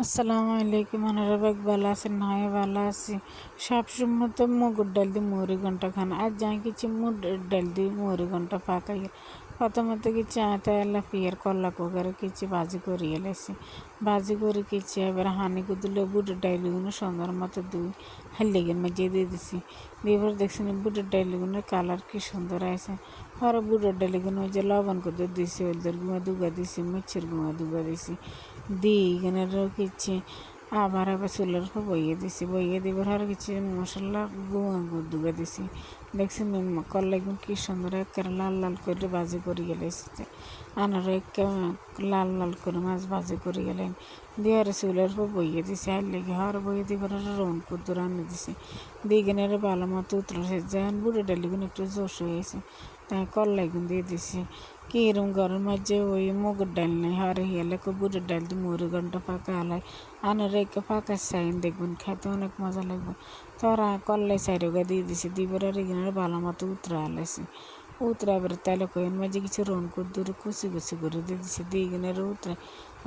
আসসালামু আলাইকুম আনারবাগ ভালো আছেন না হয় ভালো আছি সবসময় তো মুগুর ডাল দিয়ে মুড়ি ঘন্টা খান আর যাই কিছু মুগের ডাল দিয়ে মুড়ি ঘন্টা পাকাই প্রথমত কিছু আটা এলা পিয়ার কল্লা করে কিছু ভাজি করি এলাইছি ভাজি করে কিছু এবার হানি কুদলে বুটের ডাইলগুলো সুন্দর মতো দুই হাল্লিগের মাঝে দিয়ে দিছি দিয়ে দেখছি বুটের ডাইলগুলোর কালার কি সুন্দর আছে আর বুটের ডাইলগুলো যে লবণ করে দিছি হলদের গুঁড়া দুগা দিছি মির্চের গুঁড়া দুগা দিছি দিই এখানে কিছু আবার চুলের উপর বইয়ে দিছি বইয়ে দিবার আর কিছু মশলা গুঁড়া দুগা দিছি দেখছি করলাগুলো কি সুন্দর একেবারে লাল লাল করে ভাজি করে গেলেছে আনারও লাল লাল করে মাছ ভাজি করে গেলেন দিয়ে আর চুলের উপর বইয়ে দিছি আর লেগে আর বইয়ে দিবার আর রন কুদ্দুর আনি দিছি দিয়ে গেলে ভালো মতো উতরে যেন বুড়ো ডালিগুলো একটু জোশ হয়েছে তাই করলাগুলো দিয়ে দিছি কিরম ঘরের মাঝে ওই মুগের ডাল নেই হরে হিয়ালে বুটের ডাল দিয়ে মুড়ি ঘন্টা পাকা হালাই আনার রেখে পাকা চাইন দেখবেন খেতে অনেক মজা লাগবে তোরা করলাই চাইরোগা দিয়ে দিছি দিবার আর এখানে ভালো মতো উতরা হালাইছি উতরা এবার তাইলে কইন মাঝে কিছু রন করে কুচি কুচি করে দিয়ে দিছি দিয়ে এখানে উতরা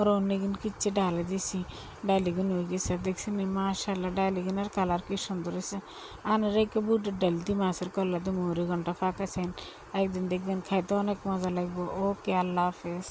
রন এখানে কিচ্ছে ডালে দিছি ডালিগুন হয়ে গেছে দেখছি মাশাল্লাহ ডালিগুনের কালার কি সুন্দর হয়েছে আনার রেখে বুটের ডাল দিয়ে মাছের কল্লা দিয়ে মুড়ি ঘন্টা পাকা চাইন একদিন দেখবেন খাইতে অনেক মজা লাগবে ওকে আল্লাহ হাফেজ।